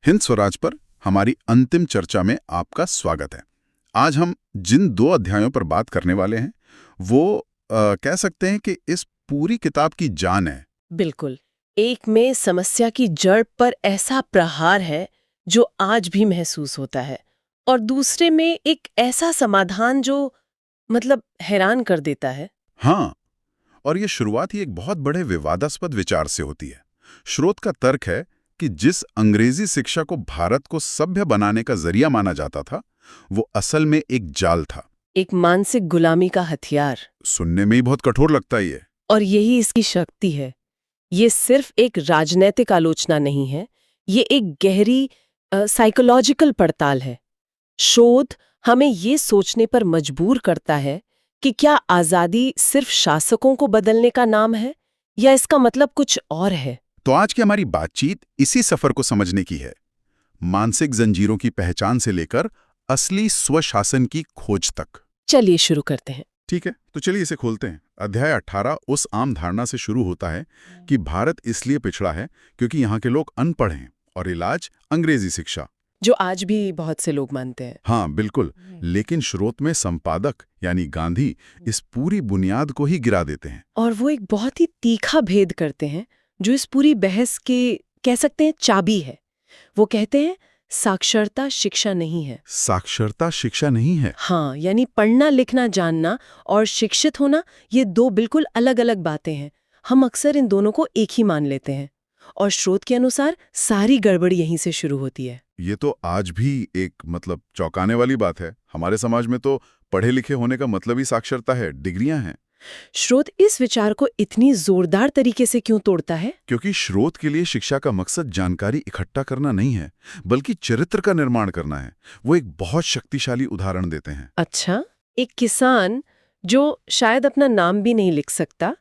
हिंद स्वराज पर हमारी अंतिम चर्चा में आपका स्वागत है। आज हम जिन 2 अध्यायों पर बात करने वाले हैं वो कह सकते हैं कि इस पूरी किताब की जान है। बिल्कुल। एक में समस्या की जड़ पर ऐसा प्रहार है जो आज भी महसूस होता है, और दूसरे में एक ऐसा समाधान जो हैरान कर देता है। हाँ, और ये शुरुआत ही एक बहुत बड़े विवादास्पद विचार से होती है। स्रोत का तर्क है कि जिस अंग्रेजी शिक्षा को भारत को सभ्य बनाने का जरिया माना जाता था, वो असल में एक जाल था, एक मानसिक गुलामी का हथियार। सुनने में ही बहुत कठोर लगता है ये। और यही इसकी शक्ति है। ये सिर्फ एक राजनैतिक आलोचना नहीं है, ये एक गहरी साइकोलॉजिकल पड़ताल है। शोध हमें ये सोचने पर मजबूर करता है कि क्या आज़ादी सिर्फ शासकों को बदलने का नाम है, या इसका मतलब कुछ और है। तो आज की हमारी बातचीत इसी सफर को समझने की है, मानसिक जंजीरों की पहचान से लेकर असली स्वशासन की खोज तक। चलिए शुरू करते हैं। ठीक है, तो चलिए इसे खोलते हैं। अध्याय 18 उस आम धारणा से शुरू होता है कि भारत इसलिए पिछड़ा है क्योंकि यहाँ के लोग अनपढ़ हैं और इलाज अंग्रेजी शिक्षा, जो आज भी बहुत से लोग मानते हैं। हाँ बिल्कुल। लेकिन स्रोत में संपादक यानी गांधी इस पूरी बुनियाद को ही गिरा देते हैं। और वो एक बहुत ही तीखा भेद करते हैं जो इस पूरी बहस के, कह सकते हैं, चाबी है। वो कहते हैं साक्षरता शिक्षा नहीं है। साक्षरता शिक्षा नहीं है? हाँ, यानी पढ़ना लिखना जानना और शिक्षित होना, ये 2 बिल्कुल अलग अलग बातें हैं। हम अक्सर इन दोनों को एक ही मान लेते हैं, और स्रोत के अनुसार सारी गड़बड़ यहीं से शुरू होती है। ये तो आज भी एक चौंकाने वाली बात है। हमारे समाज में तो पढ़े लिखे होने का मतलब ही साक्षरता है, डिग्रियां हैं। स्रोत इस विचार को इतनी जोरदार तरीके से क्यों तोड़ता है? क्योंकि स्रोत के लिए शिक्षा का मकसद जानकारी इकट्ठा करना नहीं है, बल्कि चरित्र का निर्माण करना है। वो एक बहुत शक्तिशाली उदाहरण देते हैं। अच्छा, एक किसान जो शायद अपना नाम भी नहीं लिख सकता,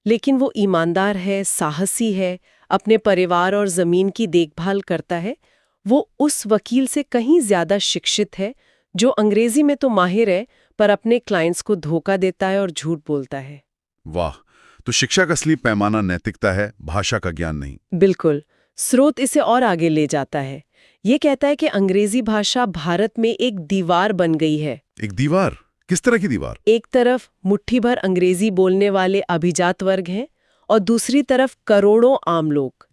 लेकिन वो ईमानदार है, साहसी है, अपने परिवार और जमीन की देखभाल करता है, वो उस वकील से कहीं ज्यादा शिक्षित है जो अंग्रेजी में तो माहिर है पर अपने क्लाइंट्स को धोखा देता है और झूठ बोलता है। वाह, तो शिक्षा का असली पैमाना नैतिकता है, भाषा का ज्ञान नहीं। बिल्कुल। स्रोत इसे और आगे ले जाता है। ये कहता है कि अंग्रेजी भाषा भारत में एक दीवार बन गई है। एक दीवार? किस तरह की दीवार? एक तरफ मुट्ठी भर अंग्रेजी बोलने वाले अभिजात वर्ग हैं और दूसरी तरफ करोड़ों आम लोग।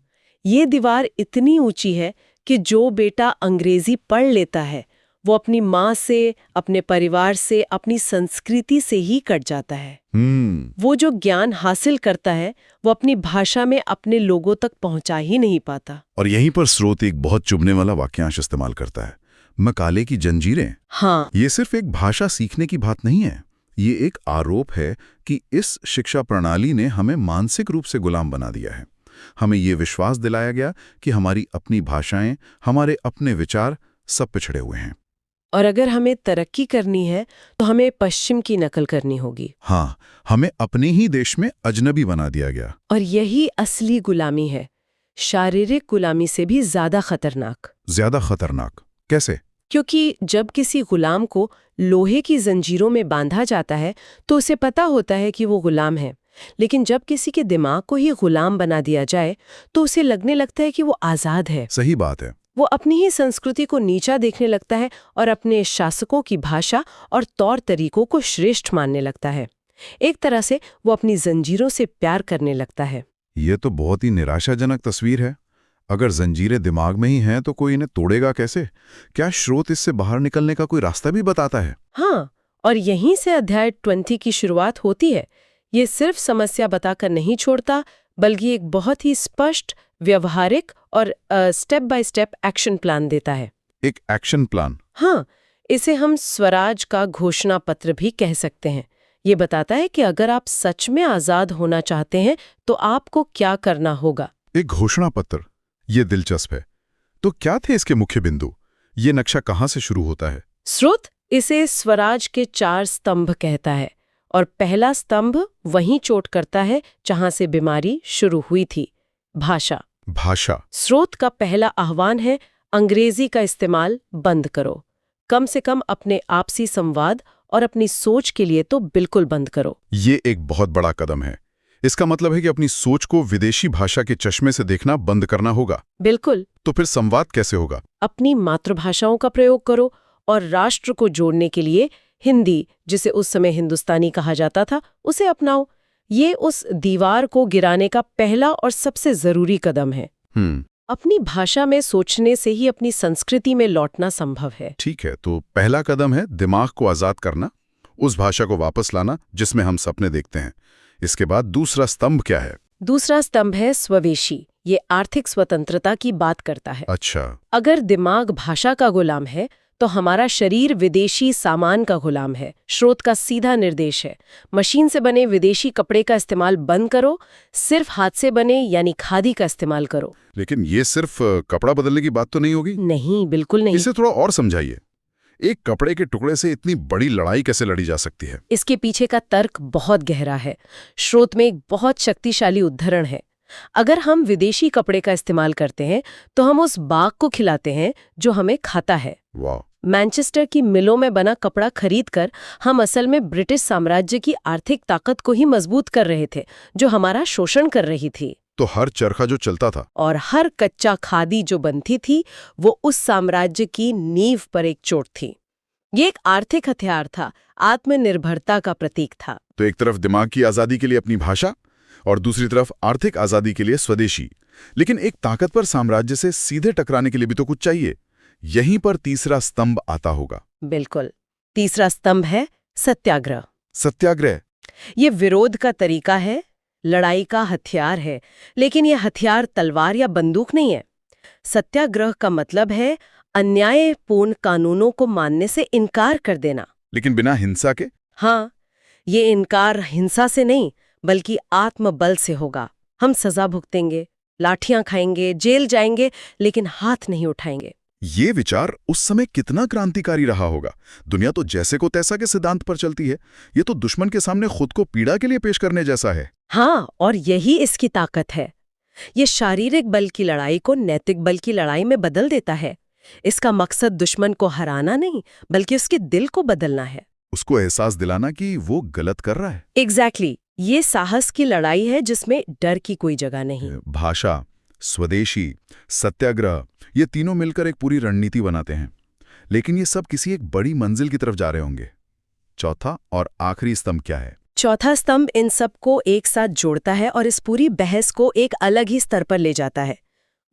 ये दीवार इतनी ऊंची है कि जो बेटा अंग्रेजी पढ़ लेता है वो अपनी माँ से, अपने परिवार से, अपनी संस्कृति से ही कट जाता है। वो जो ज्ञान हासिल करता है वो अपनी भाषा में अपने लोगों तक पहुंचा ही नहीं पाता। और यहीं पर स्रोत एक बहुत चुभने वाला वाक्यांश इस्तेमाल करता है, मकाले की जंजीरें। हाँ, ये सिर्फ एक भाषा सीखने की बात नहीं है, ये एक आरोप है कि इस शिक्षा प्रणाली ने हमें मानसिक रूप से गुलाम बना दिया है। हमें ये विश्वास दिलाया गया कि हमारी अपनी भाषाएं, हमारे अपने विचार सब पिछड़े हुए हैं, और अगर हमें तरक्की करनी है तो हमें पश्चिम की नकल करनी होगी। हाँ, हमें अपने ही देश में अजनबी बना दिया गया। और यही असली गुलामी है, शारीरिक गुलामी से भी ज्यादा खतरनाक। ज्यादा खतरनाक कैसे? क्योंकि जब किसी गुलाम को लोहे की जंजीरों में बांधा जाता है तो उसे पता होता है कि वो गुलाम है, लेकिन जब किसी के दिमाग को ही गुलाम बना दिया जाए तो उसे लगने लगता है कि वो आजाद है। सही बात है। वो अपनी ही संस्कृति को नीचा देखने लगता है और अपने शासकों की भाषा और तौर तरीकों को श्रेष्ठ मानने लगता है। एक तरह से वो अपनी जंजीरों से प्यार करने लगता है। ये तो बहुत ही निराशाजनक तस्वीर है। अगर जंजीरें दिमाग में ही हैं तो कोई इन्हें तोड़ेगा कैसे? क्या स्रोत इससे बाहर निकलने का कोई रास्ता भी बताता है? हाँ, और यहीं से अध्याय 20 की शुरुआत होती है। ये सिर्फ समस्या बताकर नहीं छोड़ता, बल्कि एक बहुत ही स्पष्ट, व्यवहारिक और step by step action plan देता है। एक एक्शन प्लान? हाँ, इसे हम स्वराज का घोषणा पत्र भी कह सकते हैं। ये बताता है कि अगर आप सच में आजाद होना चाहते हैं तो आपको क्या करना होगा। एक घोषणा पत्र, ये दिलचस्प है। तो क्या थे इसके मुख्य बिंदु? ये नक्शा कहाँ से शुरू होता है? स्रोत इसे स्वराज के 4 स्तंभ कहता है, और पहला स्तंभ वहीं चोट करता है जहां से बीमारी शुरू हुई थी, भाषा। भाषा। स्रोत का पहला आह्वान है, अंग्रेजी का इस्तेमाल बंद करो। कम से कम अपने आपसी संवाद और अपनी सोच के लिए तो बिल्कुल बंद करो। ये एक बहुत बड़ा कदम है। इसका मतलब है कि अपनी सोच को विदेशी भाषा के चश्मे से देखना बंद करना होगा। बिल्कुल। तो फिर संवाद कैसे होगा? अपनी मातृभाषाओं का प्रयोग करो और राष्ट्र को जोड़ने के लिए हिंदी, जिसे उस समय हिंदुस्तानी कहा जाता था, उसे अपनाओ। ये उस दीवार को गिराने का पहला और सबसे जरूरी कदम है। अपनी भाषा में सोचने से ही अपनी संस्कृति में लौटना संभव है। ठीक है, तो पहला कदम है दिमाग को आजाद करना, उस भाषा को वापस लाना जिसमें हम सपने देखते हैं। इसके बाद दूसरा स्तंभ क्या है? दूसरा स्तंभ है स्वदेशी। ये आर्थिक स्वतंत्रता की बात करता है। अच्छा। अगर दिमाग भाषा का गुलाम है तो हमारा शरीर विदेशी सामान का गुलाम है। स्रोत का सीधा निर्देश है, मशीन से बने विदेशी कपड़े का इस्तेमाल बंद करो, सिर्फ हाथ से बने यानी खादी का इस्तेमाल करो। लेकिन ये सिर्फ कपड़ा बदलने की बात तो नहीं होगी? नहीं, बिल्कुल नहीं। इसे थोड़ा और समझाइए। एक कपड़े के टुकड़े से इतनी बड़ी लड़ाई कैसे लड़ी जा सकती है? इसके पीछे का तर्क बहुत गहरा है। स्रोत में एक बहुत शक्तिशाली उद्धरण है। अगर हम विदेशी कपड़े का इस्तेमाल करते हैं तो हम उस बाघ को खिलाते हैं जो हमें खाता है। वाह। मैनचेस्टर की मिलों में बना कपड़ा खरीदकर हम असल में ब्रिटिश साम्राज्य की आर्थिक ताकत को ही मजबूत कर रहे थे, जो हमारा शोषण कर रही थी। तो हर चरखा जो चलता था और हर कच्चा खादी जो बनती थी, वो उस साम्राज्य की नींव पर एक चोट थी। ये एक आर्थिक हथियार था, आत्मनिर्भरता का प्रतीक था। तो एक तरफ दिमाग की आजादी के लिए अपनी भाषा और दूसरी तरफ आर्थिक आजादी के लिए स्वदेशी। लेकिन एक ताकतवर साम्राज्य से सीधे टकराने के लिए भी तो कुछ चाहिए। यहीं पर तीसरा स्तंभ आता होगा। बिल्कुल। तीसरा स्तंभ है सत्याग्रह। सत्याग्रह ये विरोध का तरीका है, लड़ाई का हथियार है, लेकिन ये हथियार तलवार या बंदूक नहीं है। सत्याग्रह का मतलब है अन्यायपूर्ण कानूनों को मानने से इनकार कर देना। लेकिन बिना हिंसा के? हाँ, ये इनकार हिंसा से नहीं बल्कि आत्मबल से होगा। हम सजा भुगतेंगे, लाठियां खाएंगे, जेल जाएंगे, लेकिन हाथ नहीं उठाएंगे। ये विचार उस समय कितना क्रांतिकारी रहा होगा। दुनिया तो जैसे को तैसा के सिद्धांत पर चलती है। ये तो दुश्मन के सामने खुद को पीड़ा के लिए पेश करने जैसा है। हाँ, और यही इसकी ताकत है। ये शारीरिक बल की लड़ाई को नैतिक बल की लड़ाई में बदल देता है। इसका मकसद दुश्मन को हराना नहीं बल्कि उसके दिल को बदलना है, उसको एहसास दिलाना कि वो गलत कर रहा है। एग्जैक्टली। ये साहस की लड़ाई है जिसमें डर की कोई जगह नहीं। भाषा, स्वदेशी, सत्याग्रह, ये तीनों मिलकर एक पूरी रणनीति बनाते हैं। लेकिन ये सब किसी एक बड़ी मंजिल की तरफ जा रहे होंगे। चौथा और आखिरी स्तंभ क्या है? चौथा स्तंभ इन सबको एक साथ जोड़ता है और इस पूरी बहस को एक अलग ही स्तर पर ले जाता है।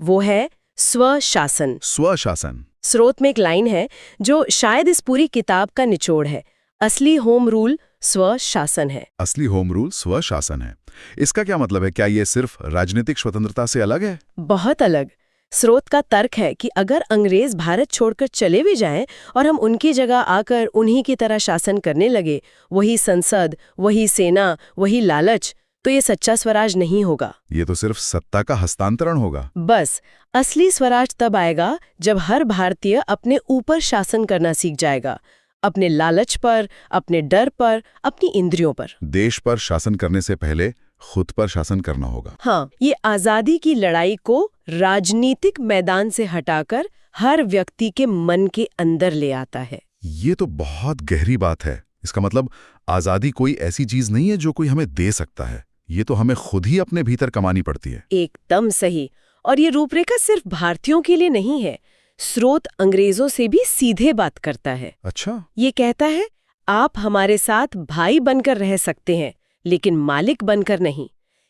वो है स्वशासन। स्वशासन। स्रोत में एक लाइन है जो शायद इस पूरी किताब का निचोड़ है। असली होम रूल स्वशासन है। असली होम रूल स्वशासन है। इसका क्या मतलब है? क्या ये सिर्फ राजनीतिक स्वतंत्रता से अलग है? बहुत अलग। स्रोत का तर्क है कि अगर अंग्रेज भारत छोड़कर चले भी जाएं और हम उनकी जगह आकर उन्हीं की तरह शासन करने लगे, वही संसद, वही सेना, वही लालच, तो ये सच्चा स्वराज नहीं होगा। ये तो सिर्फ सत्ता का हस्तांतरण होगा। बस असली स्वराज तब आएगा जब हर भारतीय अपने ऊपर शासन करना सीख जाएगा, अपने लालच पर, अपने डर पर, अपनी इंद्रियों पर। देश पर शासन करने से पहले खुद पर शासन करना होगा। हाँ, ये आजादी की लड़ाई को राजनीतिक मैदान से हटाकर हर व्यक्ति के मन के अंदर ले आता है। ये तो बहुत गहरी बात है। इसका मतलब आजादी कोई ऐसी चीज नहीं है जो कोई हमें दे सकता है। ये तो हमें खुद ही अपने भीतर कमानी पड़ती है। एकदम सही। और ये रूपरेखा सिर्फ भारतीयों के लिए नहीं है। स्रोत अंग्रेजों से भी सीधे बात करता है। अच्छा। ये कहता है, आप हमारे साथ भाई बनकर रह सकते हैं लेकिन मालिक बनकर नहीं।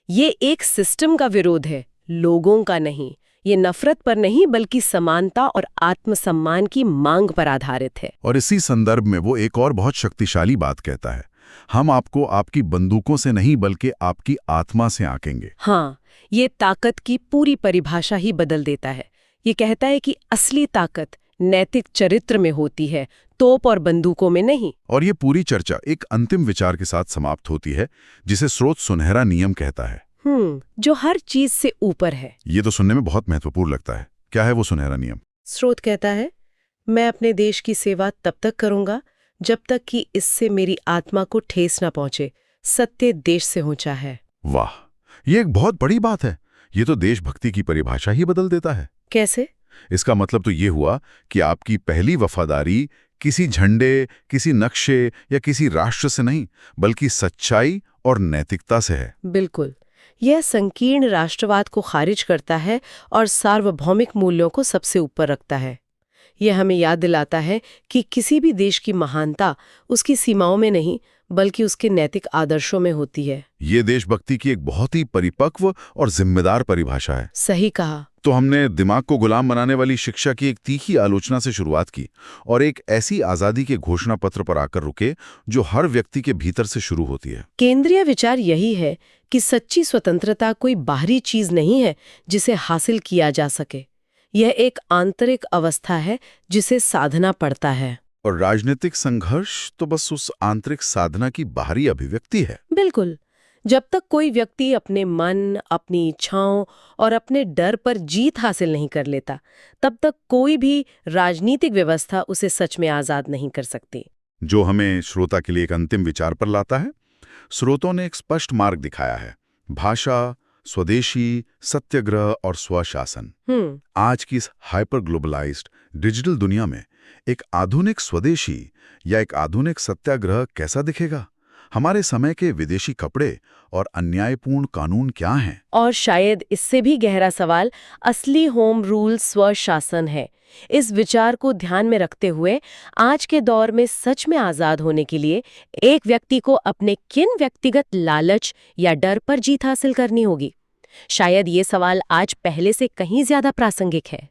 ये एक सिस्टम का विरोध है, लोगों का नहीं। ये नफरत पर नहीं बल्कि समानता और आत्मसम्मान की मांग पर आधारित है। और इसी संदर्भ में वो एक और बहुत शक्तिशाली बात कहता है, हम आपको आपकी बंदूकों से नहीं बल्कि आपकी आत्मा से आंकेंगे। हाँ, ये ताकत की पूरी परिभाषा ही बदल देता है। ये कहता है कि असली ताकत नैतिक चरित्र में होती है, तोप और बंदूकों में नहीं। और ये पूरी चर्चा एक अंतिम विचार के साथ समाप्त होती है जिसे स्रोत सुनहरा नियम कहता है। जो हर चीज से ऊपर है। ये तो सुनने में बहुत महत्वपूर्ण लगता है। क्या है वो सुनहरा नियम? स्रोत कहता है, मैं अपने देश की सेवा तब तक करूंगा जब तक कि इससे मेरी आत्मा को ठेस न पहुंचे। सत्य देश से ऊंचा है। वाह, ये एक बहुत बड़ी बात है। ये तो देशभक्ति की परिभाषा ही बदल देता है। कैसे? इसका मतलब तो ये हुआ कि आपकी पहली वफादारी किसी झंडे, किसी नक्शे या किसी राष्ट्र से नहीं, बल्कि सच्चाई और नैतिकता से है। बिल्कुल। यह संकीर्ण राष्ट्रवाद को खारिज करता है और सार्वभौमिक मूल्यों को सबसे ऊपर रखता है। यह हमें याद दिलाता है कि किसी भी देश की महानता उसकी सीमाओं में नहीं, बल्कि उसके नैतिक आदर्शों में होती है। ये देशभक्ति की एक बहुत ही परिपक्व और जिम्मेदार परिभाषा है। सही कहा। तो हमने दिमाग को गुलाम बनाने वाली शिक्षा की एक तीखी आलोचना से शुरुआत की और एक ऐसी आजादी के घोषणा पत्र पर आकर रुके जो हर व्यक्ति के भीतर से शुरू होती है। केंद्रीय विचार यही है कि सच्ची स्वतंत्रता कोई बाहरी चीज नहीं है जिसे हासिल किया जा सके। यह एक आंतरिक अवस्था है जिसे साधना पड़ता है। और राजनीतिक संघर्ष तो बस उस आंतरिक साधना की बाहरी अभिव्यक्ति है। बिल्कुल। जब तक कोई व्यक्ति अपने मन, अपनी इच्छाओं और अपने डर पर जीत हासिल नहीं कर लेता, तब तक कोई भी राजनीतिक व्यवस्था उसे सच में आजाद नहीं कर सकती। जो हमें श्रोता के लिए एक अंतिम विचार पर लाता है। स्रोतों ने एक स्पष्ट मार्ग दिखाया है: भाषा, स्वदेशी, सत्याग्रह और स्वशासन। आज की इस हाइपर ग्लोबलाइज्ड डिजिटल दुनिया में एक आधुनिक स्वदेशी या एक आधुनिक सत्याग्रह कैसा दिखेगा? हमारे समय के विदेशी कपड़े और अन्यायपूर्ण कानून क्या हैं? और शायद इससे भी गहरा सवाल असली होम रूल स्वशासन है। इस विचार को ध्यान में रखते हुए आज के दौर में सच में आजाद होने के लिए एक व्यक्ति को अपने किन व्यक्तिगत लालच या डर पर जीत हासिल करनी होगी? शायद ये सवाल आज पहले से कहीं ज्यादा प्रासंगिक है।